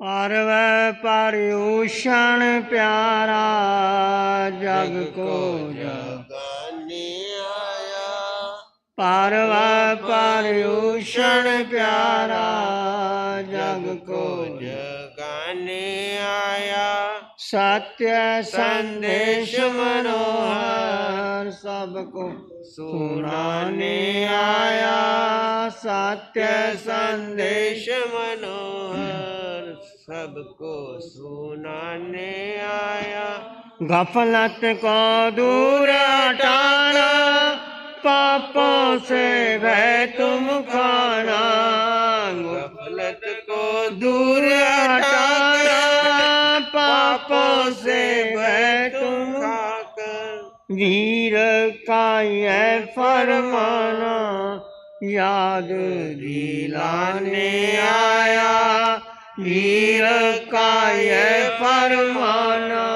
पार्व पर्यूषण प्यारा जग को जगाने आया। पार्व पर्यूषण प्यारा जग को जगाने आया। सत्य संदेश मनोहर सबको सुनाने आया। सत्य संदेश मनोहर सबको सुनाने आया। गफलत को दूर हटाना, पापों से भय तुम खाना। गफलत को दूर हटाना, पापों से भय तुम खाकर। वीर का यह फरमाना याद दिलाने आया। वीर का यह फरमाना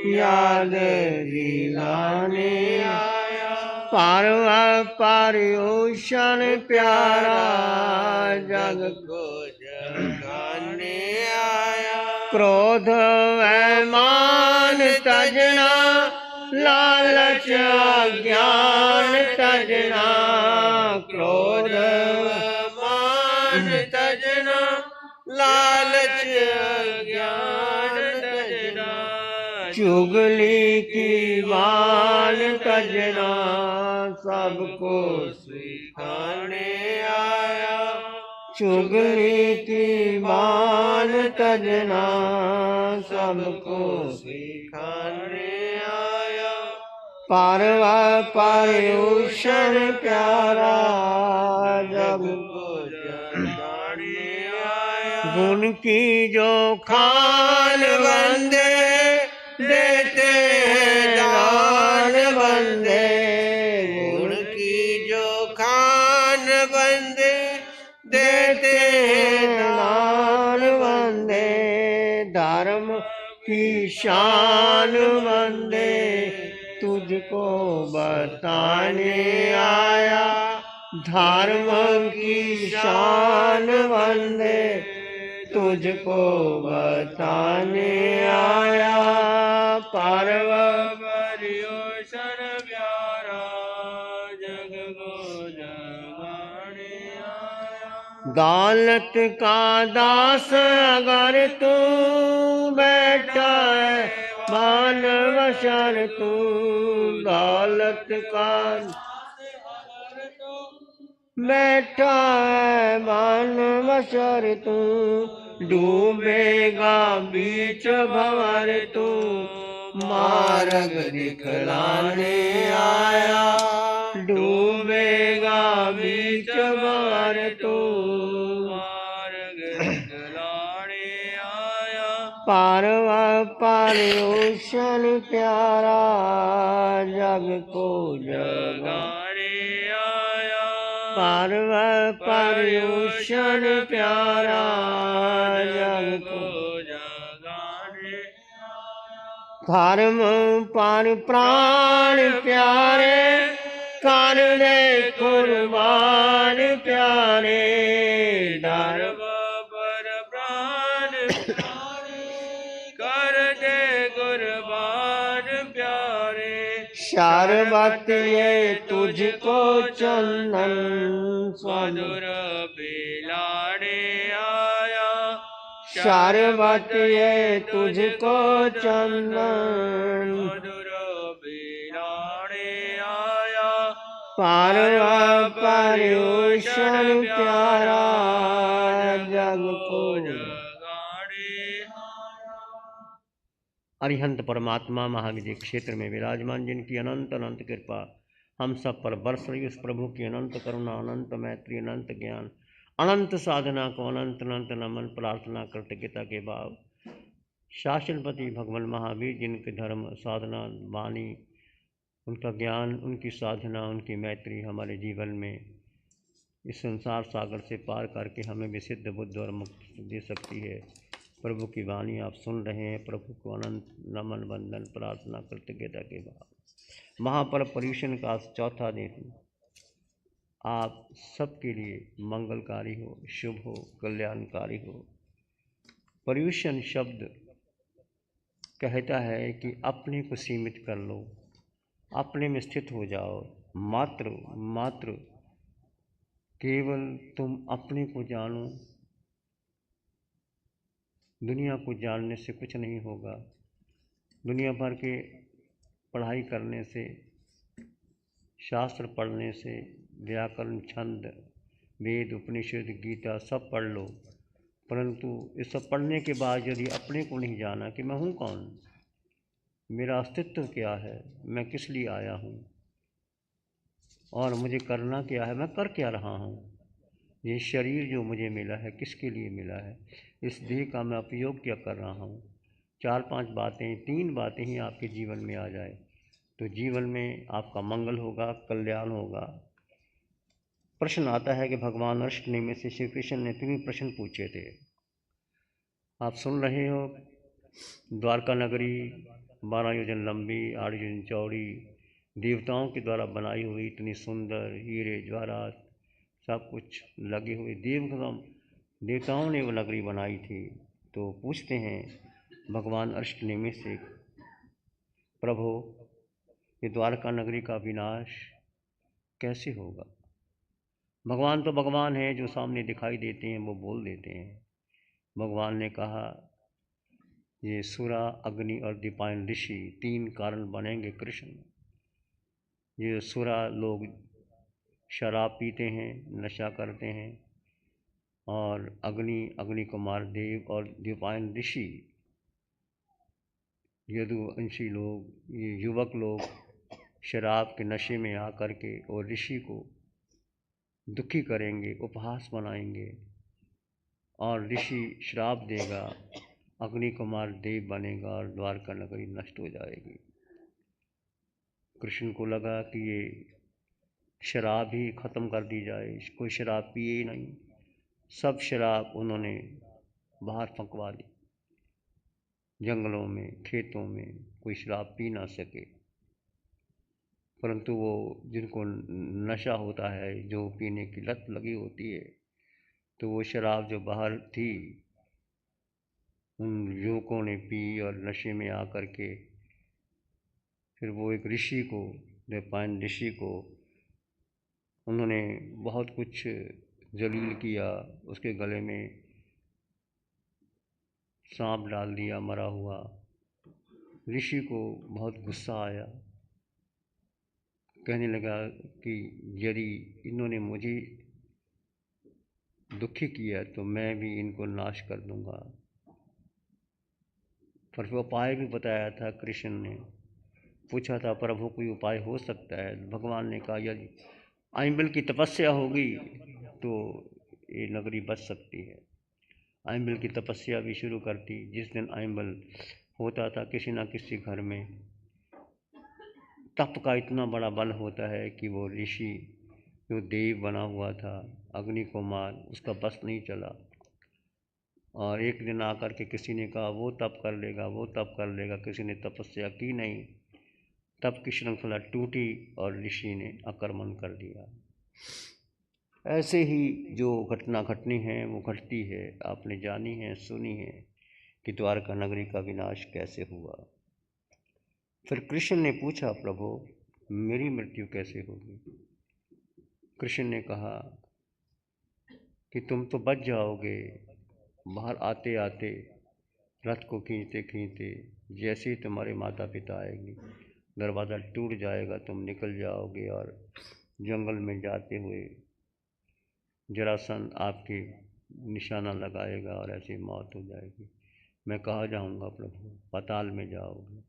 याद दिलाने आया। पार्व पर्यूषण प्यारा जग को जगाने आया। क्रोध मान तजना, लालच अज्ञान तजना। क्रोध मान तजना, लालच अज्ञान तजना। चुगली की बान तजना, सबको सिखाने आया। चुगली की बान तजना, सबको सिखाने आया। पार्व पर्यूषण प्यारा जग को जगाने आया। गुण की जो खान बंदे देते हैं दान बंदे। गुण की जो खान बंदे देते हैं दान बंदे। धर्म की शान बंदे तुझको बताने आया। धर्म की शान बंदे तुझको बताने आया। पार्व पर्यूषण प्यारा जग को जगाने आया। दौलत का दास अगर तू बैठा है मान बशर तू। दौलत का बैठा है मान बशर तू। डूबेगा बीच भंवर तू, मार्ग दिखलाने आया। डूबेगा बीच भंवर तू, मार्ग दिखलाने आया। पार्व पर्यूषण प्यारा जग को जगाने आया। पार्व पर्यूषण प्यारा जग को जगाने आया। धर्म पर प्राण प्यारे, कर दे कुर्बान प्यारे। धर्म पर प्राण प्यारे, कर दे कुर्बान प्यारे। शरबत ये तुझको चंदन मधुर पिलाने आया। शरबत ये तुझको चंदन मधुर पिलाने आया। पार्व पर्यूषण प्यारा जग को जगाने अरिहंत परमात्मा महाविधि क्षेत्र में विराजमान, जिनकी अनंत अनंत कृपा हम सब पर बरस रही, उस प्रभु की अनंत करुणा, अनंत मैत्री, अनंत ज्ञान, अनंत साधना को अनंत अनंत नमन, प्रार्थना कृतज्ञता के भाव। शासनपति भगवान महावीर, जिनके धर्म साधना वाणी, उनका ज्ञान, उनकी साधना, उनकी मैत्री हमारे जीवन में इस संसार सागर से पार करके हमें विशुद्ध बुद्ध और मुक्ति दे सकती है। प्रभु की वाणी आप सुन रहे हैं। प्रभु को अनंत नमन, वंदन, प्रार्थना कृतज्ञता के भाव। महापर्व पर्यूषण का चौथा दिन आप सबके लिए मंगलकारी हो, शुभ हो, कल्याणकारी हो। पर्यूषण शब्द कहता है कि अपने को सीमित कर लो, अपने में स्थित हो जाओ, मात्र केवल तुम अपने को जानो। दुनिया को जानने से कुछ नहीं होगा। दुनिया भर के पढ़ाई करने से, शास्त्र पढ़ने से, व्याकरण, छंद, वेद, उपनिषद, गीता सब पढ़ लो, परंतु इस सब पढ़ने के बाद यदि अपने को नहीं जाना कि मैं हूँ कौन, मेरा अस्तित्व क्या है, मैं किस लिए आया हूँ और मुझे करना क्या है, मैं कर क्या रहा हूँ, ये शरीर जो मुझे मिला है किसके लिए मिला है, इस देह का मैं उपयोग क्या कर रहा हूँ। 4-5 बातें, 3 बातें ही आपके जीवन में आ जाए तो जीवन में आपका मंगल होगा, कल्याण होगा। प्रश्न आता है कि भगवान अष्टमी में से श्री कृष्ण ने 3 प्रश्न पूछे थे। आप सुन रहे हो, द्वारका नगरी 12 योजन लंबी, 8 योजन चौड़ी, देवताओं के द्वारा बनाई हुई, इतनी सुंदर, हीरे जवाहरात सब कुछ लगे हुए, देवताओं ने वो नगरी बनाई थी। तो पूछते हैं भगवान अष्टनेमी से, प्रभु ये द्वारका नगरी का विनाश कैसे होगा। भगवान तो भगवान हैं, जो सामने दिखाई देते हैं वो बोल देते हैं। भगवान ने कहा ये सुरा, अग्नि और दीपायन ऋषि 3 कारण बनेंगे कृष्ण। ये सुरा लोग शराब पीते हैं, नशा करते हैं, और अग्नि कुमार देव और दीपायन ऋषि यदुवंशी लोग, ये युवक लोग शराब के नशे में आकर के और ऋषि को दुखी करेंगे, उपहास बनाएंगे, और ऋषि श्राप देगा, अग्नि कुमार देव बनेगा और द्वारका नगरी नष्ट हो जाएगी। कृष्ण को लगा कि ये शराब ही ख़त्म कर दी जाए, कोई शराब पिए ही नहीं। सब शराब उन्होंने बाहर फंकवा दी, जंगलों में, खेतों में, कोई शराब पी ना सके। परंतु वो जिनको नशा होता है, जो पीने की लत लगी होती है, तो वो शराब जो बाहर थी उन युवकों ने पी और नशे में आकर के फिर वो एक ऋषि को, दीपायन ऋषि को उन्होंने बहुत कुछ जलील किया। उसके गले में सांप डाल दिया मरा हुआ। ऋषि को बहुत गुस्सा आया, कहने लगा कि यदि इन्होंने मुझे दुखी किया तो मैं भी इनको नाश कर दूंगा। पर उपाय भी बताया था, कृष्ण ने पूछा था प्रभु कोई उपाय हो सकता है। भगवान ने कहा यदि आइंबिल की तपस्या होगी तो ये नगरी बच सकती है। आइंबिल की तपस्या भी शुरू करती। जिस दिन आइंबिल होता था किसी न किसी घर में तप का इतना बड़ा बल होता है कि वो ऋषि जो देव बना हुआ था, अग्नि कुमार, उसका बस नहीं चला। और एक दिन आकर के किसी ने कहा वो तप कर लेगा, वो तप कर लेगा। किसी ने तपस्या की नहीं, तप की श्रृंखला टूटी और ऋषि ने आक्रमण कर दिया। ऐसे ही जो घटना घटनी है वो घटती है। आपने जानी है, सुनी है कि द्वारका नगरी का विनाश कैसे हुआ। फिर कृष्ण ने पूछा प्रभु मेरी मृत्यु कैसे होगी। कृष्ण ने कहा कि तुम तो बच जाओगे। बाहर आते आते रथ को खींचते खींचते जैसे ही तुम्हारे माता पिता आएंगे, दरवाज़ा टूट जाएगा, तुम निकल जाओगे और जंगल में जाते हुए जरासंध आपके निशाना लगाएगा और ऐसी मौत हो जाएगी। मैं कहाँ जाऊँगा प्रभु, पाताल में जाओगे।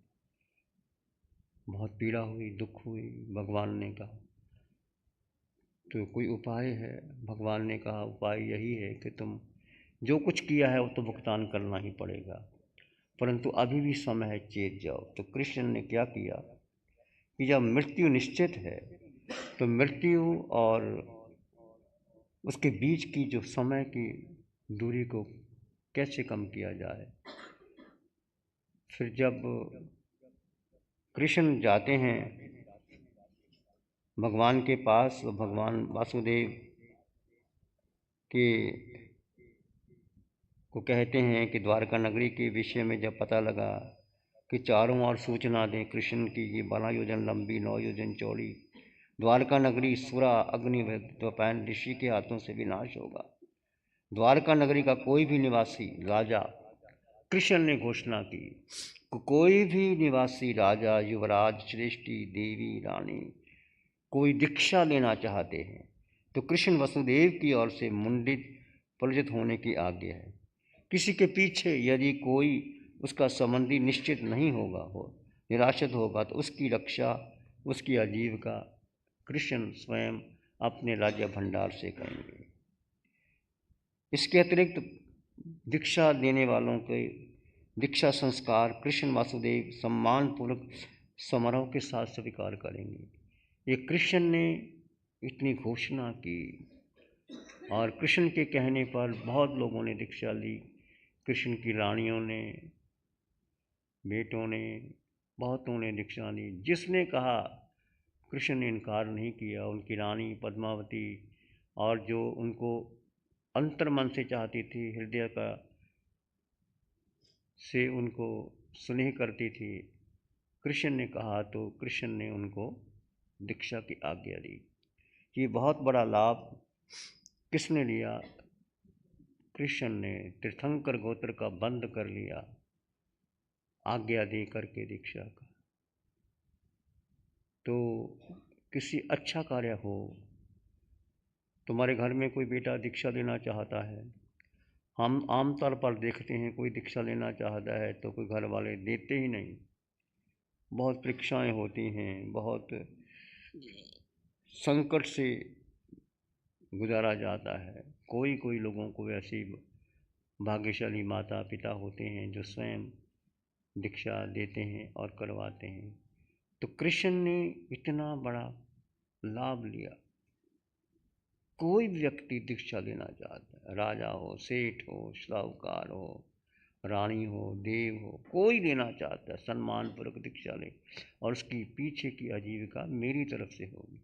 बहुत पीड़ा हुई, दुख हुई। भगवान ने कहा तो कोई उपाय है। भगवान ने कहा उपाय यही है कि तुम जो कुछ किया है वो तो भुगतान करना ही पड़ेगा, परंतु अभी भी समय है, चेत जाओ। तो कृष्ण ने क्या किया कि जब मृत्यु निश्चित है तो मृत्यु और उसके बीच की जो समय की दूरी को कैसे कम किया जाए। फिर जब कृष्ण जाते हैं भगवान के पास, तो भगवान वासुदेव के वो कहते हैं कि द्वारका नगरी के विषय में जब पता लगा कि चारों ओर सूचना दें कृष्ण की ये 12 योजन लंबी 9 योजन चौड़ी द्वारका नगरी सुरा अग्नि द्वैपायन ऋषि के हाथों से विनाश होगा। द्वारका नगरी का कोई भी निवासी राजा, कृष्ण ने घोषणा की, कोई भी निवासी राजा, युवराज, श्रेष्ठी, देवी, रानी कोई दीक्षा लेना चाहते हैं तो कृष्ण वसुदेव की ओर से मुंडित परिचित होने की आज्ञा है। किसी के पीछे यदि कोई उसका संबंधी निश्चित नहीं होगा, निराश्रित होगा, तो उसकी रक्षा, उसकी आजीविका कृष्ण स्वयं अपने राज्य भंडार से करेंगे। इसके अतिरिक्त दीक्षा देने वालों के दीक्षा संस्कार कृष्ण वासुदेव सम्मानपूर्वक समारोह के साथ स्वीकार करेंगे। ये कृष्ण ने इतनी घोषणा की और कृष्ण के कहने पर बहुत लोगों ने दीक्षा ली। कृष्ण की रानियों ने, बेटों ने, बहुतों ने दीक्षा ली। जिसने कहा कृष्ण ने इनकार नहीं किया। उनकी रानी पद्मावती और जो उनको अंतर्मन से चाहती थी, हृदय का से उनको स्नेह करती थी, कृष्ण ने कहा तो कृष्ण ने उनको दीक्षा की आज्ञा दी। ये बहुत बड़ा लाभ किसने लिया? कृष्ण ने तीर्थंकर गोत्र का बंद कर लिया आज्ञा दे करके दीक्षा का। तो किसी अच्छा कार्य हो, तुम्हारे घर में कोई बेटा दीक्षा लेना चाहता है, हम आमतौर पर देखते हैं कोई दीक्षा लेना चाहता है तो कोई घर वाले देते ही नहीं। बहुत परीक्षाएं होती हैं, बहुत संकट से गुजारा जाता है। कोई कोई लोगों को ऐसी भाग्यशाली माता पिता होते हैं जो स्वयं दीक्षा देते हैं और करवाते हैं। तो कृष्ण ने इतना बड़ा लाभ लिया। कोई व्यक्ति दीक्षा लेना चाहता है, राजा हो, सेठ हो, साहूकार हो, रानी हो, देव हो, कोई लेना चाहता है, सम्मानपूर्वक दीक्षा ले और उसकी पीछे की आजीविका मेरी तरफ से होगी।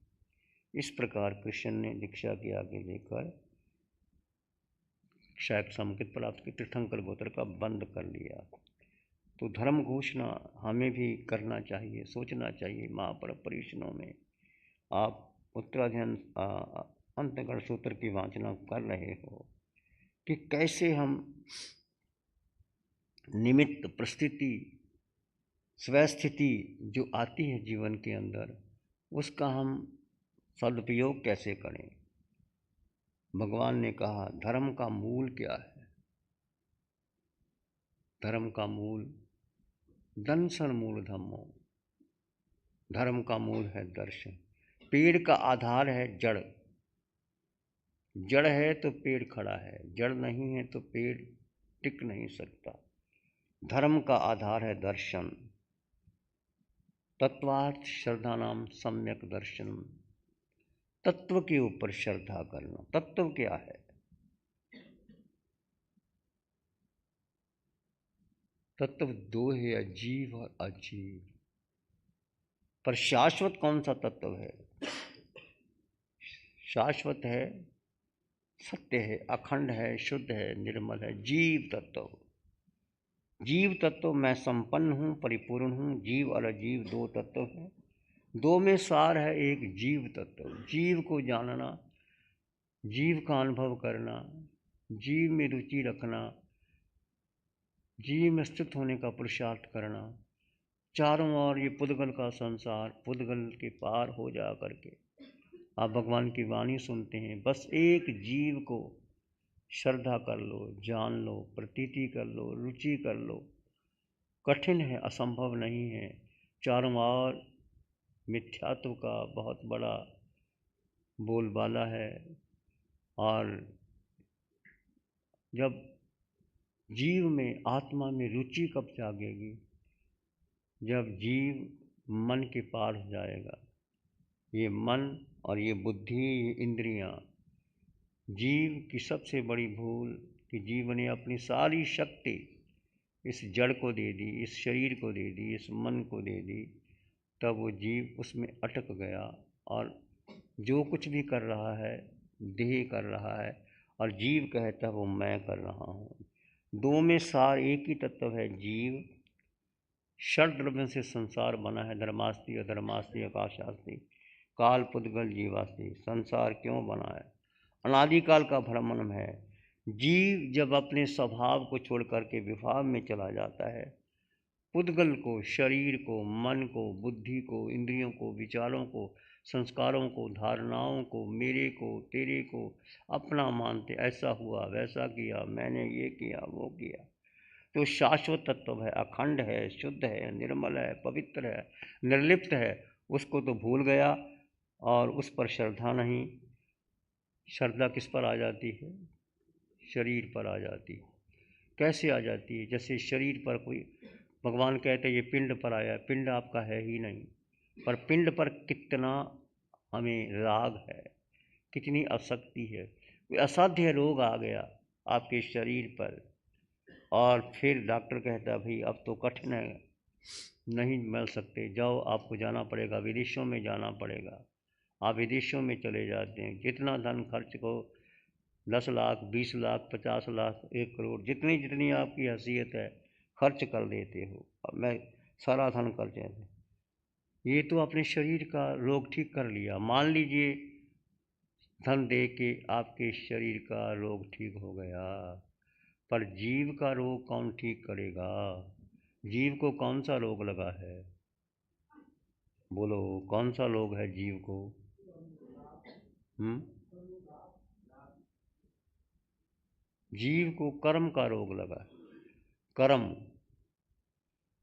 इस प्रकार कृष्ण ने दीक्षा के आगे लेकर शायद संकेत प्राप्त की, तीर्थंकर गोत्र का बंद कर लिया। तो धर्म घोषणा हमें भी करना चाहिए, सोचना चाहिए। महापर्व परिषदों में आप उत्तराध्ययन अंतगण सूत्र की वाचना कर रहे हो कि कैसे हम निमित्त परिस्थिति स्वस्थिति जो आती है जीवन के अंदर, उसका हम सदुपयोग कैसे करें। भगवान ने कहा धर्म का मूल क्या है? धर्म का मूल दर्शन मूल धम्मो, धर्म का मूल है दर्शन। पेड़ का आधार है जड़, जड़ है तो पेड़ खड़ा है, जड़ नहीं है तो पेड़ टिक नहीं सकता। धर्म का आधार है दर्शन। तत्वार्थ श्रद्धा नाम सम्यक दर्शन। तत्व के ऊपर श्रद्धा करना। तत्व क्या है? तत्व दो है, अजीव और अजीव। पर शाश्वत कौन सा तत्व है? शाश्वत है, सत्य है, अखंड है, शुद्ध है, निर्मल है, जीव तत्व। जीव तत्व मैं संपन्न हूँ, परिपूर्ण हूँ। जीव और अजीव दो तत्व हैं। दो में सार है एक जीव तत्व। जीव को जानना, जीव का अनुभव करना, जीव में रुचि रखना, जीव में स्थित होने का पुरुषार्थ करना। चारों ओर ये पुद्गल का संसार, पुद्गल के पार हो जा करके आप भगवान की वाणी सुनते हैं। बस एक जीव को श्रद्धा कर लो, जान लो, प्रतीति कर लो, रुचि कर लो। कठिन है, असंभव नहीं है। चारों ओर मिथ्यात्व का बहुत बड़ा बोलबाला है। और जब जीव में, आत्मा में रुचि कब जागेगी? जब जीव मन के पार हो जाएगा। ये मन और ये बुद्धि, ये इंद्रियां, जीव की सबसे बड़ी भूल कि जीव ने अपनी सारी शक्ति इस जड़ को दे दी, इस शरीर को दे दी, इस मन को दे दी। तब वो जीव उसमें अटक गया और जो कुछ भी कर रहा है देह कर रहा है और जीव कहता है वो मैं कर रहा हूँ। दो में सार एक ही तत्व है, जीव। षड द्रव्यों से संसार बना है, धर्मास्ति अधर्मास्ति आकाशास्ति काल पुद्गल जीवास्ति। संसार क्यों बना है? अनादिकाल का भ्रमण है। जीव जब अपने स्वभाव को छोड़ करके विभाव में चला जाता है, पुद्गल को, शरीर को, मन को, बुद्धि को, इंद्रियों को, विचारों को, संस्कारों को, धारणाओं को, मेरे को, तेरे को अपना मानते, ऐसा हुआ, वैसा किया, मैंने ये किया, वो किया। तो शाश्वत तत्व है, अखंड है, शुद्ध है, निर्मल है, पवित्र है, निर्लिप्त है, उसको तो भूल गया और उस पर श्रद्धा नहीं। श्रद्धा किस पर आ जाती है? शरीर पर आ जाती है। कैसे आ जाती है? जैसे शरीर पर कोई, भगवान कहते हैं ये पिंड पर आया, पिंड आपका है ही नहीं, पर पिंड पर कितना हमें राग है, कितनी आसक्ति है। कोई असाध्य रोग आ गया आपके शरीर पर और फिर डॉक्टर कहता है भाई अब तो कठिन है, नहीं मिल सकते, जाओ, आपको जाना पड़ेगा, विदेशों में जाना पड़ेगा। आप विदेशों में चले जाते हैं, जितना धन खर्च को, 10 लाख, 20 लाख, 50 लाख, 1 करोड़, जितनी जितनी आपकी हैसियत है खर्च कर देते हो। अब मैं सारा धन कर जाते, ये तो अपने शरीर का रोग ठीक कर लिया। मान लीजिए धन दे के आपके शरीर का रोग ठीक हो गया, पर जीव का रोग कौन ठीक करेगा? जीव को कौन सा रोग लगा है? बोलो, कौन सा रोग है जीव को? जीव को कर्म का रोग लगा है। कर्म,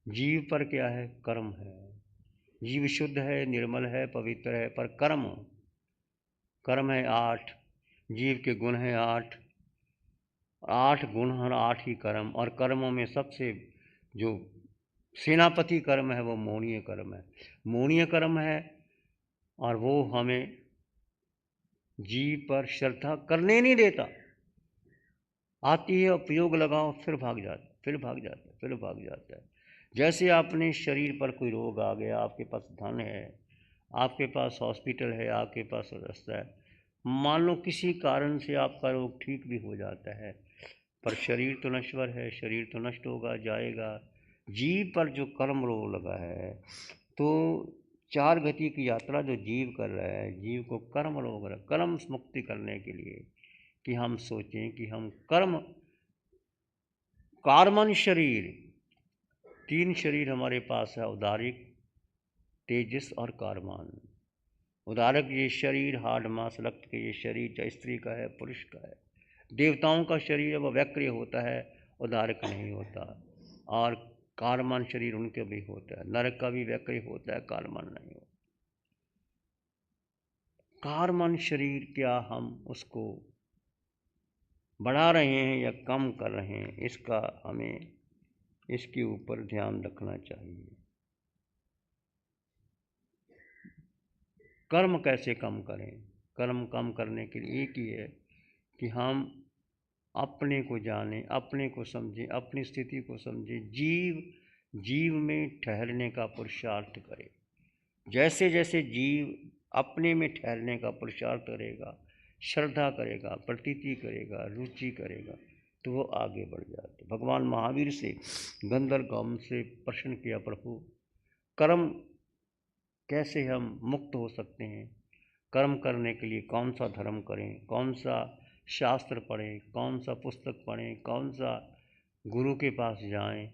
जीव पर क्या है? कर्म है। जीव शुद्ध है, निर्मल है, पवित्र है, पर कर्म, कर्म है 8, जीव के गुण हैं 8, 8 गुण और 8 ही कर्म। और कर्मों में सबसे जो सेनापति कर्म है वो मोहनीय कर्म है। मोहनीय कर्म है और वो हमें जीव पर श्रद्धा करने नहीं देता। आती है, उपयोग लगाओ, फिर भाग जाता है, फिर भाग जाता है, फिर भाग जाता है। जैसे आपने शरीर पर कोई रोग आ गया, आपके पास धन है, आपके पास हॉस्पिटल है, आपके पास रास्ता है, मान लो किसी कारण से आपका रोग ठीक भी हो जाता है, पर शरीर तो नश्वर है, शरीर तो नष्ट होगा, जाएगा। जीव पर जो कर्म रोग लगा है, तो 4 गति की यात्रा जो जीव कर रहा है, जीव को कर्म रोग है। कर्म मुक्ति करने के लिए कि हम सोचें कि हम कर्म, कार्मन शरीर, 3 शरीर हमारे पास है, उदारिक, तेजस और कार्मान। उदारक ये शरीर हाड़ मांस रक्त के ये शरीर, चाहे स्त्री का है पुरुष का है। देवताओं का शरीर है वो वक्र होता है, उदारक नहीं होता। और कार्मान शरीर उनके भी होता है, नरक का भी वक्र होता है, कार्मान नहीं होता। कार्मान शरीर क्या हम उसको बढ़ा रहे हैं या कम कर रहे हैं, इसका हमें इसके ऊपर ध्यान रखना चाहिए। कर्म कैसे कम करें? कर्म कम करने के लिए एक ही है कि हम अपने को जानें, अपने को समझें, अपनी स्थिति को समझें, जीव में ठहरने का पुरुषार्थ करें। जैसे जैसे जीव अपने में ठहरने का पुरुषार्थ करेगा, श्रद्धा करेगा, प्रतीति करेगा, रुचि करेगा, तो वो आगे बढ़ जाते। भगवान महावीर से गंधर्व से प्रश्न किया, प्रभु कर्म कैसे हम मुक्त हो सकते हैं? कर्म करने के लिए कौन सा धर्म करें, कौन सा शास्त्र पढ़ें, कौन सा पुस्तक पढ़ें, कौन सा गुरु के पास जाएं,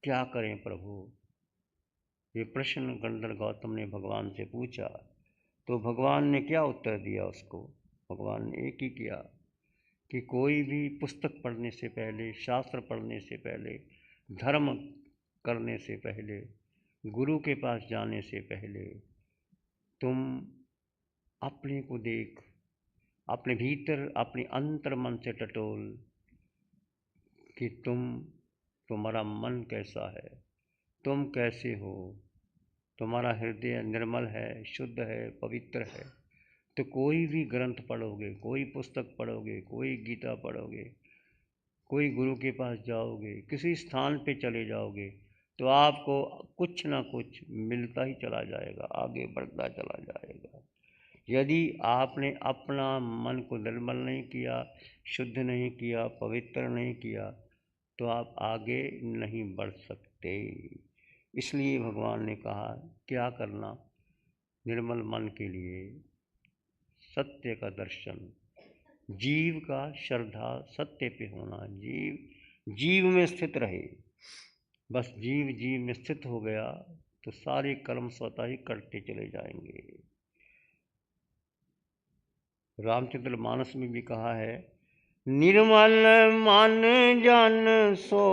क्या करें प्रभु? ये प्रश्न गंधर्व गौतम ने भगवान से पूछा। तो भगवान ने क्या उत्तर दिया उसको? भगवान ने एक ही किया कि कोई भी पुस्तक पढ़ने से पहले, शास्त्र पढ़ने से पहले, धर्म करने से पहले, गुरु के पास जाने से पहले तुम अपने को देख, अपने भीतर, अपने अंतर मन से टटोल कि तुम्हारा मन कैसा है, तुम कैसे हो, तुम्हारा हृदय निर्मल है, शुद्ध है, पवित्र है। तो कोई भी ग्रंथ पढ़ोगे, कोई पुस्तक पढ़ोगे, कोई गीता पढ़ोगे, कोई गुरु के पास जाओगे, किसी स्थान पे चले जाओगे, तो आपको कुछ ना कुछ मिलता ही चला जाएगा, आगे बढ़ता चला जाएगा। यदि आपने अपना मन को निर्मल नहीं किया, शुद्ध नहीं किया, पवित्र नहीं किया, तो आप आगे नहीं बढ़ सकते। इसलिए भगवान ने कहा क्या करना, निर्मल मन के लिए सत्य का दर्शन, जीव का श्रद्धा सत्य पे होना, जीव जीव में स्थित रहे। बस जीव जीव में स्थित हो गया तो सारे कर्म स्वतः ही करते चले जाएंगे। रामचंद्र मानस में भी कहा है, निर्मल मन जन सो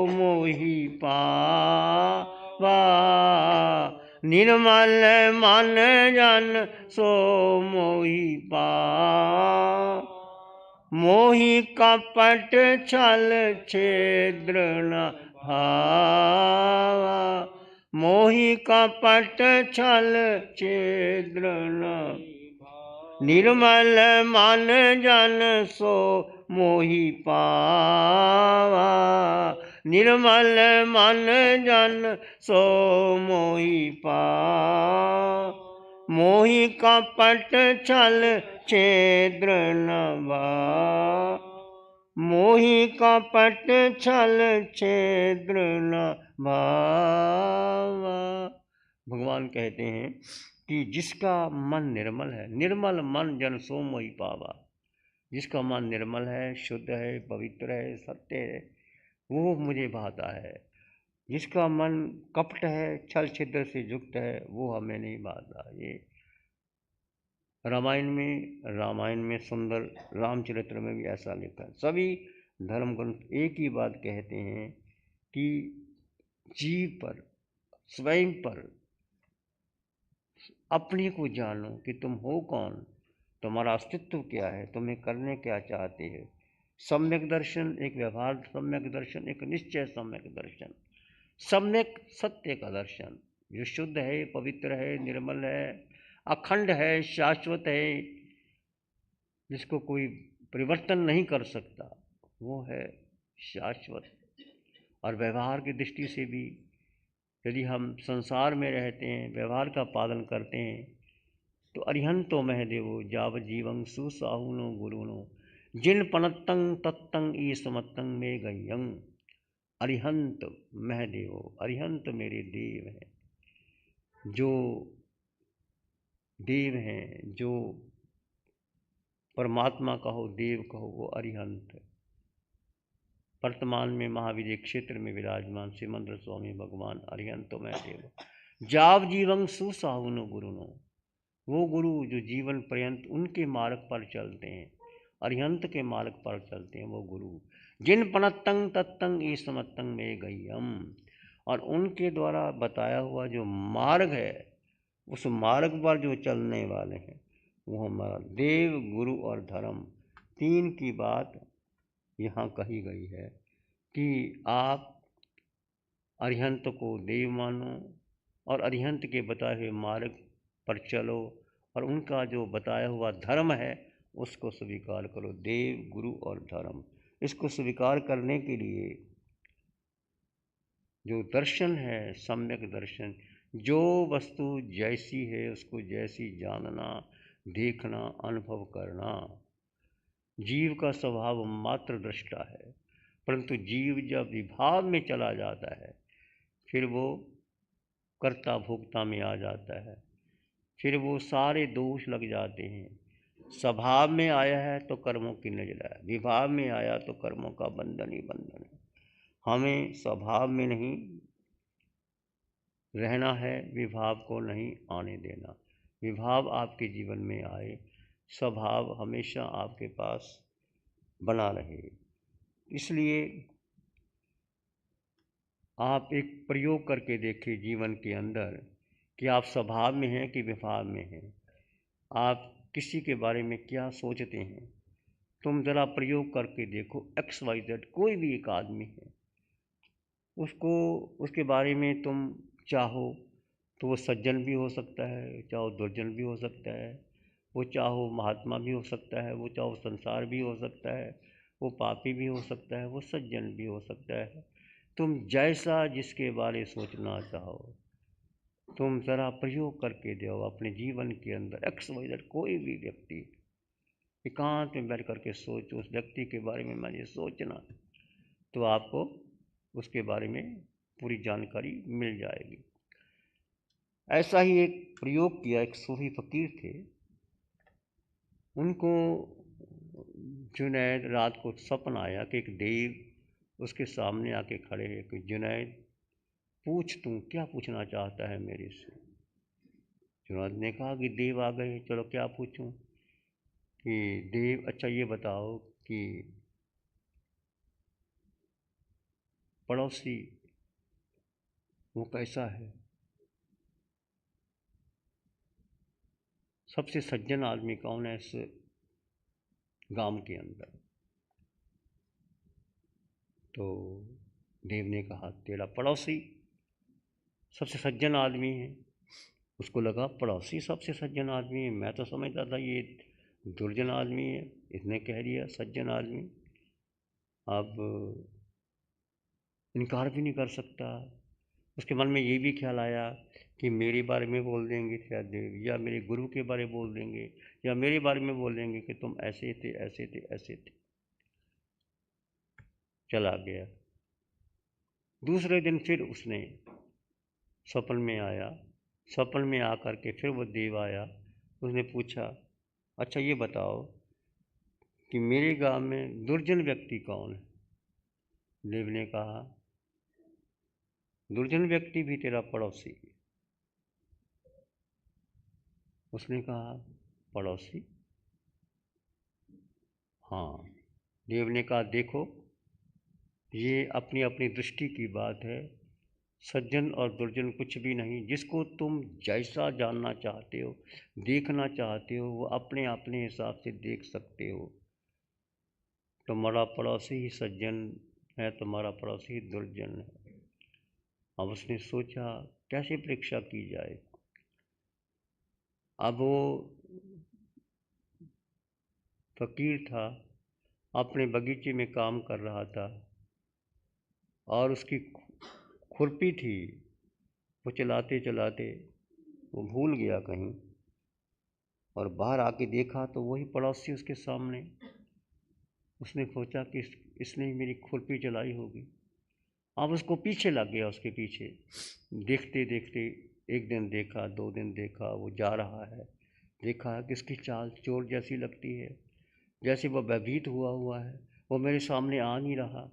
मोहि पावा, निर्मल मन जन सो मोहि पावा, मोहि कपट छल छिद्र न भावा, मोहि कपट छल छिद्र न, निर्मल मन जन सो मोहि पावा, निर्मल मन जन सो मोहि पावा, मोहि कपट छल छिद्र न भावा, मोहि कपट छल छिद्र न भावा। भगवान कहते हैं कि जिसका मन निर्मल है, निर्मल मन जन सो मोहि पावा, जिसका मन निर्मल है, शुद्ध है, पवित्र है, सत्य है, वो मुझे भाता है। जिसका मन कपट है, छल छिद्र से युक्त है, वो हमें नहीं भाता। ये रामायण में सुंदर रामचरित्र में भी ऐसा लिखा है। सभी धर्म ग्रंथ एक ही बात कहते हैं कि जीव पर, स्वयं पर अपने को जानो कि तुम हो कौन, तुम्हारा अस्तित्व क्या है, तुम्हें करने क्या चाहते हो। सम्यक दर्शन एक व्यवहार सम्यक दर्शन, एक निश्चय सम्यक दर्शन, सम्यक सत्य का दर्शन जो शुद्ध है, पवित्र है, निर्मल है, अखंड है, शाश्वत है, जिसको कोई परिवर्तन नहीं कर सकता, वो है शाश्वत। और व्यवहार की दृष्टि से भी यदि हम संसार में रहते हैं, व्यवहार का पालन करते हैं, तो अरिहंतो महदेवो जाव जीवं सुसाहुनो गुरुनो, जिन पनत्तं तत्तं ईसमत्तं में गय्यं। अरिहंत महदेवो, अरिहंत मेरे देव हैं, जो देव हैं, जो परमात्मा कहो, देव कहो, वो अरिहंत। वर्तमान में महाविजय क्षेत्र में विराजमान श्रीमंद्र स्वामी भगवान अरिहंतो महदेव, जाव जीवं सुसाहुनो गुरुनो, वो गुरु जो जीवन पर्यंत उनके मार्ग पर चलते हैं, अरिहंत के मार्ग पर चलते हैं, वो गुरु। जिन पनत्तं तत्तं ईसमत्तं में गय्यम, और उनके द्वारा बताया हुआ जो मार्ग है, उस मार्ग पर जो चलने वाले हैं, वो हमारा देव, गुरु और धर्म, तीन की बात यहाँ कही गई है कि आप अरिहंत को देव मानो और अरिहंत के बताए हुए मार्ग पर चलो, और उनका जो बताया हुआ धर्म है उसको स्वीकार करो। देव, गुरु और धर्म, इसको स्वीकार करने के लिए जो दर्शन है, सम्यक दर्शन, जो वस्तु जैसी है उसको जैसी जानना, देखना, अनुभव करना। जीव का स्वभाव मात्र दृष्टा है, परंतु जीव जब विभाव में चला जाता है, फिर वो कर्ता भोक्ता में आ जाता है, फिर वो सारे दोष लग जाते हैं। स्वभाव में आया है तो कर्मों की नजर है, विभाव में आया तो कर्मों का बंधन ही बंधन है। हमें स्वभाव में नहीं रहना है, विभाव को नहीं आने देना। विभाव आपके जीवन में आए, स्वभाव हमेशा आपके पास बना रहे। इसलिए आप एक प्रयोग करके देखिए जीवन के अंदर कि आप स्वभाव में हैं कि विभाव में हैं, आप किसी के बारे में क्या सोचते हैं। तुम ज़रा प्रयोग करके देखो, XYZ कोई भी एक आदमी है, उसको उसके बारे में तुम चाहो तो वो सज्जन भी हो सकता है, चाहो दुर्जन भी हो सकता है, वो चाहो महात्मा भी हो सकता है, वो चाहो संसार भी हो सकता है, वो पापी भी हो सकता है, वो सज्जन भी हो सकता है। तुम जैसा जिसके बारे सोचना चाहो, तुम ज़रा प्रयोग करके दो अपने जीवन के अंदर। XYZ कोई भी व्यक्ति एकांत में बैठ करके सोचो, उस व्यक्ति के बारे में मैंने सोचना, तो आपको उसके बारे में पूरी जानकारी मिल जाएगी। ऐसा ही एक प्रयोग किया, एक सूफी फ़कीर थे, उनको जुनैद रात को सपना आया कि एक देव उसके सामने आके खड़े हैं कि जुनैद पूछ, तू क्या पूछना चाहता है मेरे से। जुनैद ने कहा कि देव आ गए, चलो क्या पूछूं। कि देव, अच्छा ये बताओ कि पड़ोसी वो कैसा है, सबसे सज्जन आदमी कौन है इस गांव के अंदर। तो देव ने कहा तेरा पड़ोसी सबसे सज्जन आदमी है। उसको लगा पड़ोसी सबसे सज्जन आदमी है, मैं तो समझता था ये दुर्जन आदमी है, इसने कह दिया सज्जन आदमी। अब इनकार भी नहीं कर सकता। उसके मन में ये भी ख्याल आया कि मेरे बारे में बोल देंगे शायद देव, या मेरे गुरु के बारे में बोल देंगे, या मेरे बारे में बोल देंगे कि तुम ऐसे थे ऐसे थे ऐसे थे। चला गया। दूसरे दिन फिर उसने स्वप्न में आया। स्वप्न में आकर के फिर वो देव आया। उसने पूछा अच्छा ये बताओ कि मेरे गांव में दुर्जन व्यक्ति कौन है। देव ने कहा दुर्जन व्यक्ति भी तेरा पड़ोसी। उसने कहा पड़ोसी, हाँ। देव ने कहा देखो ये अपनी अपनी दृष्टि की बात है, सज्जन और दुर्जन कुछ भी नहीं। जिसको तुम जैसा जानना चाहते हो, देखना चाहते हो, वो अपने अपने हिसाब से देख सकते हो। तुम्हारा पड़ोसी ही सज्जन है, तुम्हारा पड़ोसी ही दुर्जन है। अब उसने सोचा कैसे परीक्षा की जाए। अब वो फकीर था, अपने बगीचे में काम कर रहा था और उसकी खुरपी थी। वो चलाते चलाते वो भूल गया कहीं, और बाहर आके देखा तो वही पड़ोसी उसके सामने। उसने सोचा कि इसने ही मेरी खुरपी चलाई होगी। अब उसको पीछे लग गया, उसके पीछे देखते देखते एक दिन देखा, 2 दिन देखा, वो जा रहा है। देखा कि इसकी चाल चोर जैसी लगती है, जैसे वो भयभीत हुआ है। वो मेरे सामने आ नहीं रहा।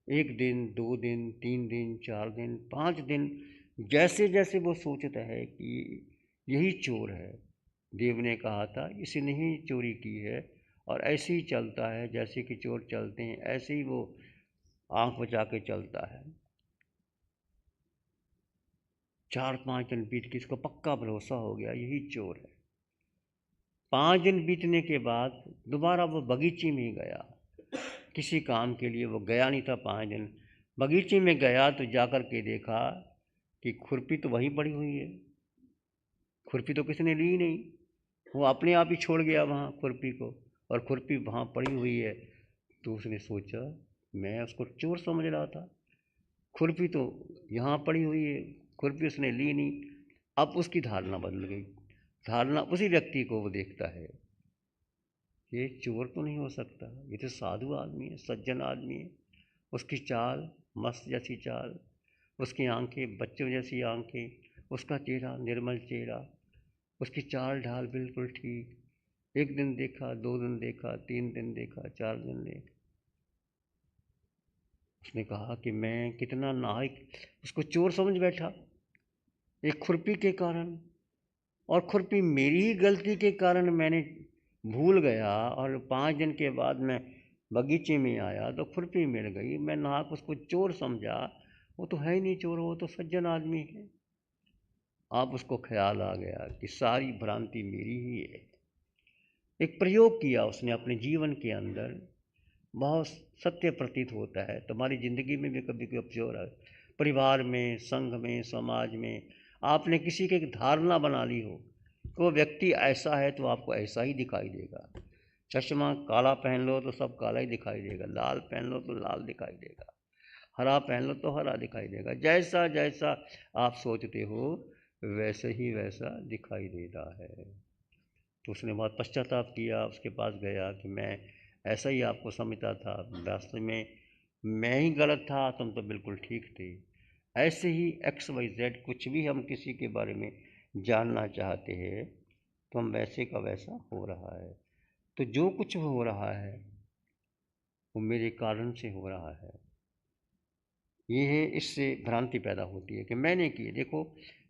1 दिन, 2 दिन, 3 दिन, 4 दिन, 5 दिन, जैसे जैसे वो सोचता है कि यही चोर है। देव ने कहा था इसने ही चोरी की है, और ऐसे ही चलता है जैसे कि चोर चलते हैं, ऐसे ही वो आंख बचा के चलता है। 4-5 दिन बीत के इसको पक्का भरोसा हो गया यही चोर है। 5 दिन बीतने के बाद दोबारा वो बगीचे में गया। किसी काम के लिए वो गया नहीं था। 5 दिन बगीचे में गया तो जाकर के देखा कि खुरपी तो वहीं पड़ी हुई है। खुरपी तो किसी ने ली नहीं, वो अपने आप ही छोड़ गया वहाँ खुरपी को, और खुरपी वहाँ पड़ी हुई है। तो उसने सोचा मैं उसको चोर समझ रहा था, खुरपी तो यहाँ पड़ी हुई है, खुरपी उसने ली नहीं। अब उसकी धारणा बदल गई। धारणा उसी व्यक्ति को वो देखता है, ये चोर तो नहीं हो सकता, ये तो साधु आदमी है, सज्जन आदमी है। उसकी चाल मस्त जैसी चाल, उसकी आंखें बच्चों जैसी आंखें, उसका चेहरा निर्मल चेहरा, उसकी चाल ढाल बिल्कुल ठीक। 1 दिन देखा, 2 दिन देखा, 3 दिन देखा, 4 दिन देखा। उसने कहा कि मैं कितना नालायक, उसको चोर समझ बैठा एक खुरपी के कारण। और खुरपी मेरी ही गलती के कारण मैंने भूल गया, और 5 दिन के बाद मैं बगीचे में आया तो खुरपी मिल गई। मैं नाहक उसको चोर समझा, वो तो है ही नहीं चोर, वो तो सज्जन आदमी है। अब उसको ख्याल आ गया कि सारी भ्रांति मेरी ही है। एक प्रयोग किया उसने अपने जीवन के अंदर, बहुत सत्य प्रतीत होता है। तुम्हारी ज़िंदगी में भी कभी कभी अफसोस है, परिवार में, संघ में, समाज में आपने किसी की एक धारणा बना ली हो कि वो व्यक्ति ऐसा है तो आपको ऐसा ही दिखाई देगा। चश्मा काला पहन लो तो सब काला ही दिखाई देगा, लाल पहन लो तो लाल दिखाई देगा, हरा पहन लो तो हरा दिखाई देगा। जैसा जैसा आप सोचते हो वैसे ही वैसा दिखाई देता है। तो उसने बहुत पश्चाताप किया, उसके पास गया कि मैं ऐसा ही आपको समझता था। वास्तव में मैं ही गलत था, तुम तो बिल्कुल ठीक थे। ऐसे ही XYZ कुछ भी हम किसी के बारे में जानना चाहते हैं तो हम वैसे का वैसा हो रहा है। तो जो कुछ हो रहा है वो मेरे कारण से हो रहा है। ये है, इससे भ्रांति पैदा होती है कि मैंने की। देखो,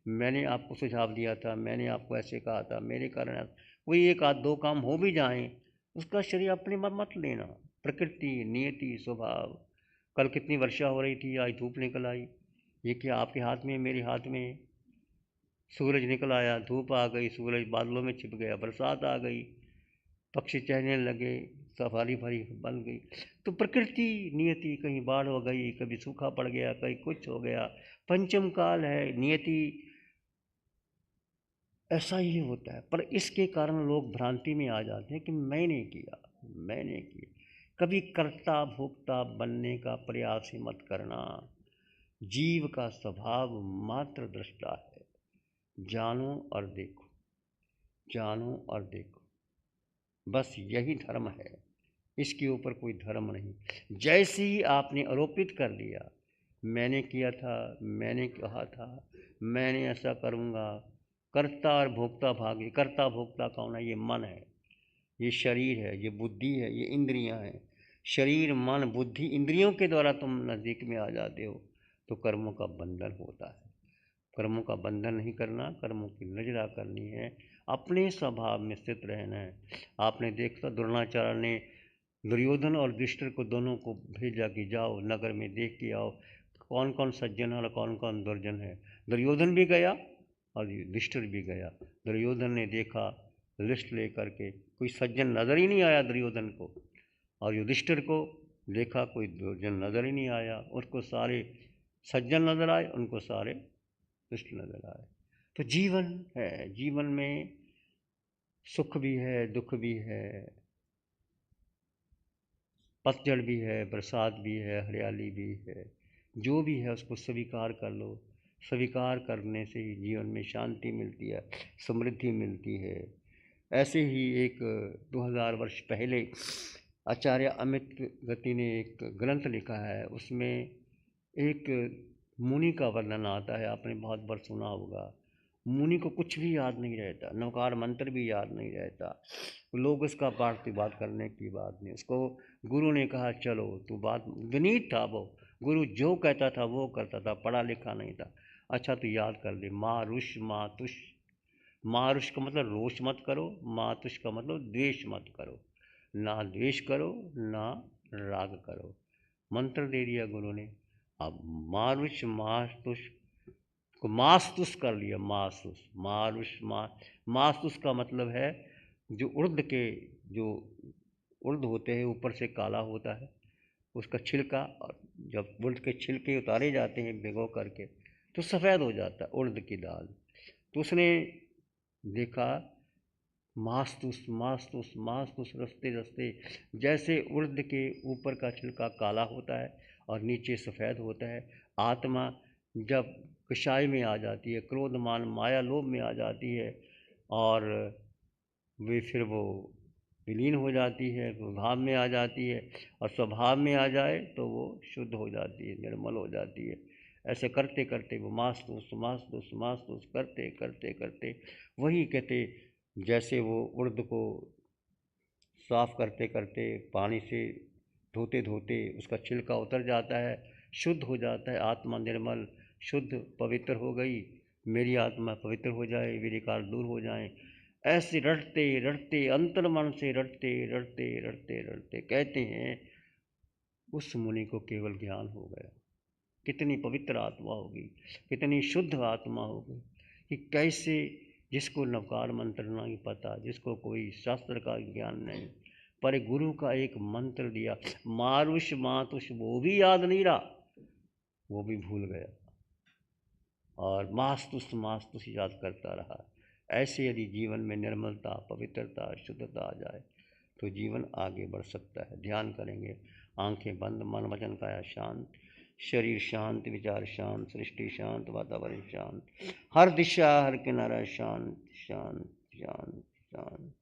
मैंने आपको सुझाव दिया था, मैंने आपको ऐसे कहा था, मेरे कारण कोई एक आध दो काम हो भी जाएं, उसका श्रेय अपने पर मत लेना। प्रकृति, नियति, स्वभाव। कल कितनी वर्षा हो रही थी, आज धूप निकल आई। ये क्या आपके हाथ में, मेरे हाथ में? सूरज निकल आया, धूप आ गई, सूरज बादलों में छिप गया, बरसात आ गई, पक्षी चहने लगे, सफारी भरी बन गई। तो प्रकृति, नियति, कहीं बाढ़ हो गई, कभी सूखा पड़ गया, कहीं कुछ हो गया। पंचम काल है, नियति ऐसा ही होता है। पर इसके कारण लोग भ्रांति में आ जाते हैं कि मैंने किया, मैंने किया। कभी कर्ता भोक्ता बनने का प्रयास ही मत करना। जीव का स्वभाव मात्र दृष्टा है। जानो और देखो, जानो और देखो, बस यही धर्म है। इसके ऊपर कोई धर्म नहीं। जैसे ही आपने आरोपित कर दिया, मैंने किया था, मैंने कहा था, मैंने ऐसा करूँगा, कर्ता और भोक्ता भागी। कर्ता भोक्ता कौन है? ये मन है, ये शरीर है, ये बुद्धि है, ये इंद्रियां हैं। शरीर, मन, बुद्धि, इंद्रियों के द्वारा तुम नज़दीक में आ जाते हो तो कर्मों का बंधन होता है। कर्मों का बंधन नहीं करना, कर्मों की नजरा करनी है, अपने स्वभाव में स्थित रहना है। आपने देखा, द्रोणाचार्य ने दुर्योधन और युधिष्ठिर को दोनों को भेजा कि जाओ नगर में देख के आओ कौन कौन सज्जन है और कौन कौन दुर्जन है। दुर्योधन भी गया और युधिष्ठिर भी गया। दुर्योधन ने देखा, लिस्ट लेकर के कोई सज्जन नज़र ही नहीं आया दुर्योधन को, और युधिष्ठिर को देखा, कोई दुर्जन नज़र ही नहीं आया। उसको सारे सज्जन नज़र आए, उनको सारे दुष्ट नज़र आए। तो जीवन है, जीवन में सुख भी है, दुख भी है, पतझड़ भी है, बरसात भी है, हरियाली भी है। जो भी है उसको स्वीकार कर लो। स्वीकार करने से ही जीवन में शांति मिलती है, समृद्धि मिलती है। ऐसे ही एक 2000 वर्ष पहले आचार्य अमित गति ने एक ग्रंथ लिखा है। उसमें एक मुनि का वर्णन आता है। आपने बहुत बार सुना होगा। मुनि को कुछ भी याद नहीं रहता, नवकार मंत्र भी याद नहीं रहता। लोग उसका प्रतिवाद करने की बात नहीं। उसको गुरु ने कहा चलो तू बात, विनीत था वो। गुरु जो कहता था वो करता था, पढ़ा लिखा नहीं था। अच्छा तू याद कर ले, मारुष मातुष। मारुष का मतलब रोष मत करो, मातुष का मतलब द्वेष मत करो। ना द्वेष करो, ना राग करो। मंत्र दे दिया गुरु ने। अब मारुष मातुष को मास्तुस कर लिया। मास्तुस, मारुष, मास्तुस का मतलब है जो उर्द के, जो उर्द होते हैं ऊपर से काला होता है, उसका छिलका, और जब उर्द के छिलके उतारे जाते हैं भिगो करके तो सफ़ेद हो जाता है उर्द की दाल। तो उसने देखा, मास्तुस मास्तुस मास्तुस, रस्ते रस्ते, जैसे उर्द के ऊपर का छिलका काला होता है और नीचे सफ़ेद होता है। आत्मा जब कषाय में आ जाती है, क्रोध मान माया लोभ में आ जाती है, और वे फिर वो विलीन हो जाती है, स्वभाव में आ जाती है, और स्वभाव में आ जाए तो वो शुद्ध हो जाती है, निर्मल हो जाती है। ऐसे करते करते वो मास्तुस मास्तुस मास्तुस करते करते करते, वही कहते जैसे वो उर्द को साफ करते करते, पानी से धोते धोते उसका छिलका उतर जाता है, शुद्ध हो जाता है। आत्मा निर्मल शुद्ध पवित्र हो गई। मेरी आत्मा पवित्र हो जाए, विकार दूर हो जाए। ऐसे रटते रटते, अंतर मन से रटते रटते रटते रटते, कहते हैं उस मुनि को केवल ज्ञान हो गया। कितनी पवित्र आत्मा होगी, कितनी शुद्ध आत्मा होगी कि कैसे, जिसको नवकार मंत्र नहीं पता, जिसको कोई शास्त्र का ज्ञान नहीं, पर गुरु का एक मंत्र दिया, मारुष मातुष, वो भी याद नहीं रहा, वो भी भूल गया, और मास्तुस मास्तुस याद करता रहा। ऐसे यदि जीवन में निर्मलता, पवित्रता, शुद्धता आ जाए तो जीवन आगे बढ़ सकता है। ध्यान करेंगे, आंखें बंद, मन वचन काया शांत, शरीर शांत, विचार शांत, सृष्टि शांत, वातावरण शांत, हर दिशा हर किनारा शांत शांत शांत शांत।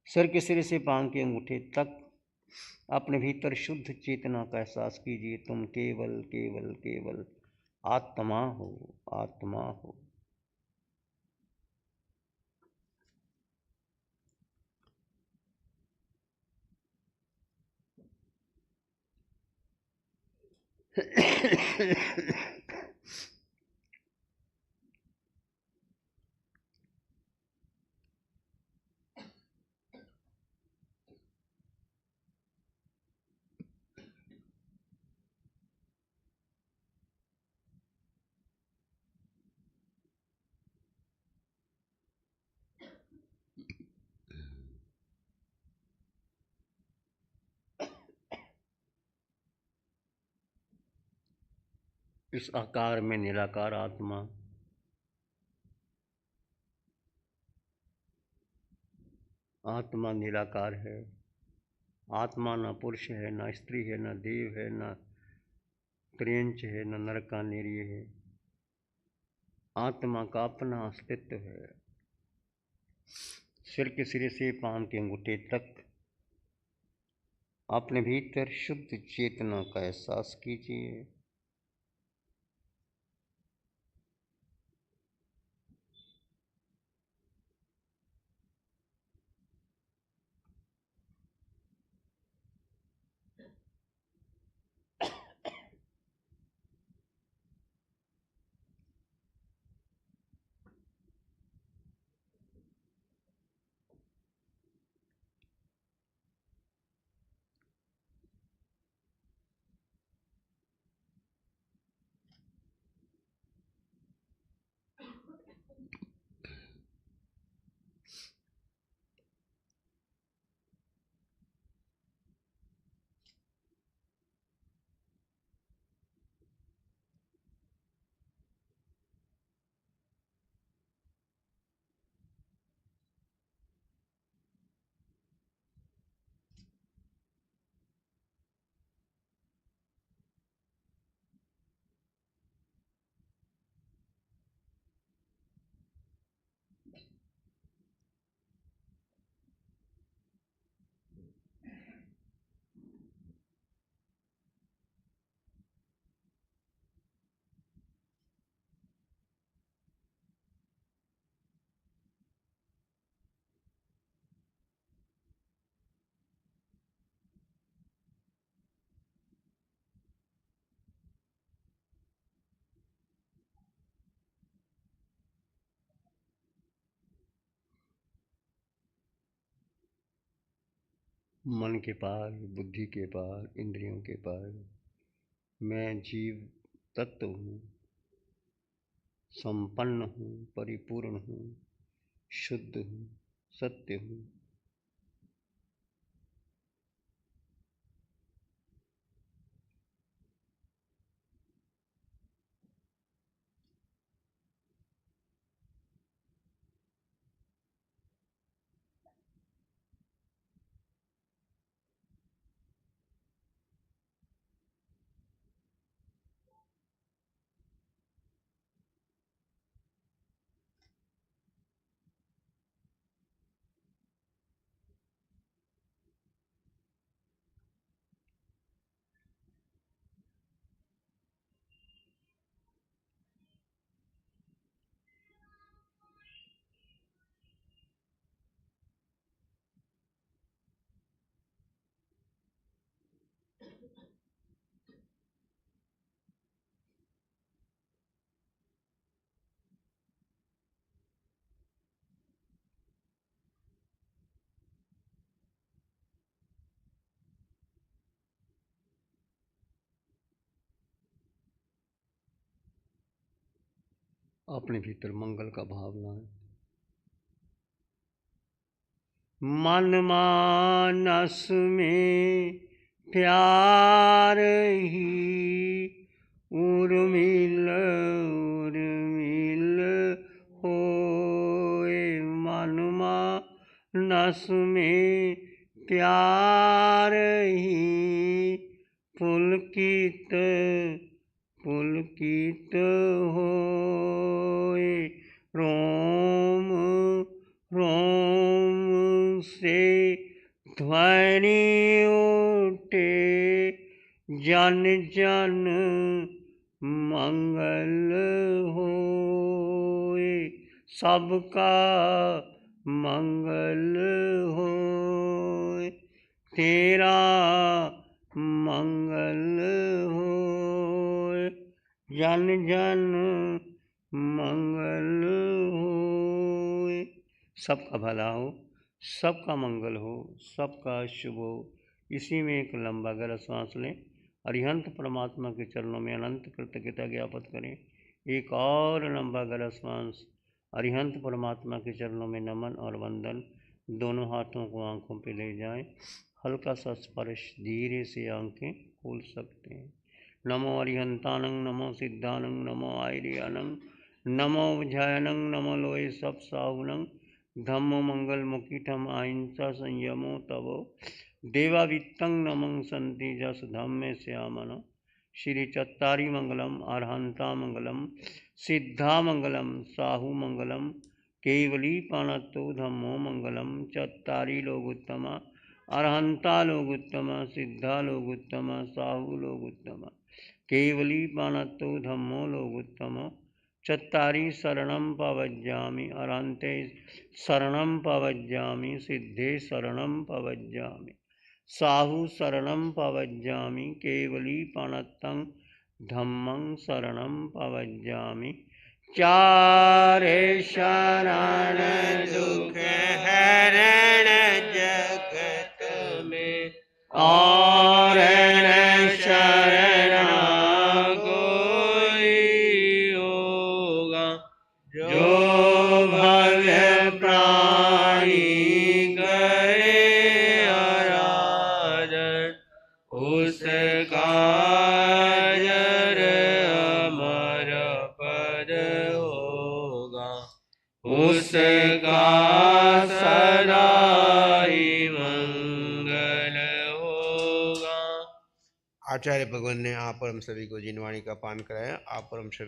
सर के सिरे से पांव के अंगूठे तक अपने भीतर शुद्ध चेतना का एहसास कीजिए। तुम केवल केवल केवल आत्मा हो, आत्मा हो। इस आकार में निराकार आत्मा आत्मा निराकार है। आत्मा न पुरुष है, न स्त्री है, न देव है, न त्रियंच है, न नरकानेरिय है। आत्मा का अपना अस्तित्व है। सिर के सिरे से पांव के अंगूठे तक अपने भीतर शुद्ध चेतना का एहसास कीजिए। मन के पार, बुद्धि के पार, इंद्रियों के पार मैं जीव तत्व हूँ, संपन्न हूँ, परिपूर्ण हूँ, शुद्ध हूँ, सत्य हूँ। अपने भीतर मंगल का भाव लाएं। मन मानस में प्यार ही उर्मिल उर्मिल होए। मन मानस में प्यार ही पुलकित पुलकित होए। रोम रोम से ध्वनि जन जन मंगल होए, सबका मंगल होए, तेरा मंगल होए, जन जन मंगल होए। सबका भला हो, सबका मंगल हो, सबका शुभ हो। इसी में एक लंबा गहरा सांस लें, अरिहंत परमात्मा के चरणों में अनंत कृतज्ञता ज्ञापित करें। एक और लंबा गहरा सांस, अरिहंत परमात्मा के चरणों में नमन और वंदन। दोनों हाथों को आंखों पे ले जाएं, हल्का सा स्पर्श, धीरे से आंखें खोल सकते हैं। नमो अरिहंतानंग, नमो सिद्धानंग, नमो आयर्यानंग, नमो विजयानंग, नमो लोए सब साहुनंग, धम्मो मंगल मुखीठम अहिंसा संयमो तवो देवावित्तं नमं संति जस धम्मे श्यामन। श्री चत्तारी मंगलम, अरहंता मंगलम, सिद्धा मंगलम, साहु मंगलम, केवली पाणत्तो धम्मो मंगलम। चत्तारी लोग उत्तमा, अरहंता लोग उत्तमा, सिद्धा लोग उत्तमा, साहु लोग उत्तमा, केवली पाणत्तो धम्मो लोग उत्तम। चत्तारी शरणं पवज्जामि, अरहंते शरणं पवज्जामि, सिद्धे शरणं पवज्जामि, साहु शरणं पवज्जामि, केवली पाणत्तं धम्मं शरणं पवज्जामि। चारे शरण दुख हरण जगत में, और न शरण कोई होगा। जो भव्य प्राणी करे आराधन, उसका जर अमर पद होगा, उसका सदा ही मंगल होगा। आचार्य भगवान ने आप और हम सभी को जिनवाणी का पान कराया। आप और हम सभी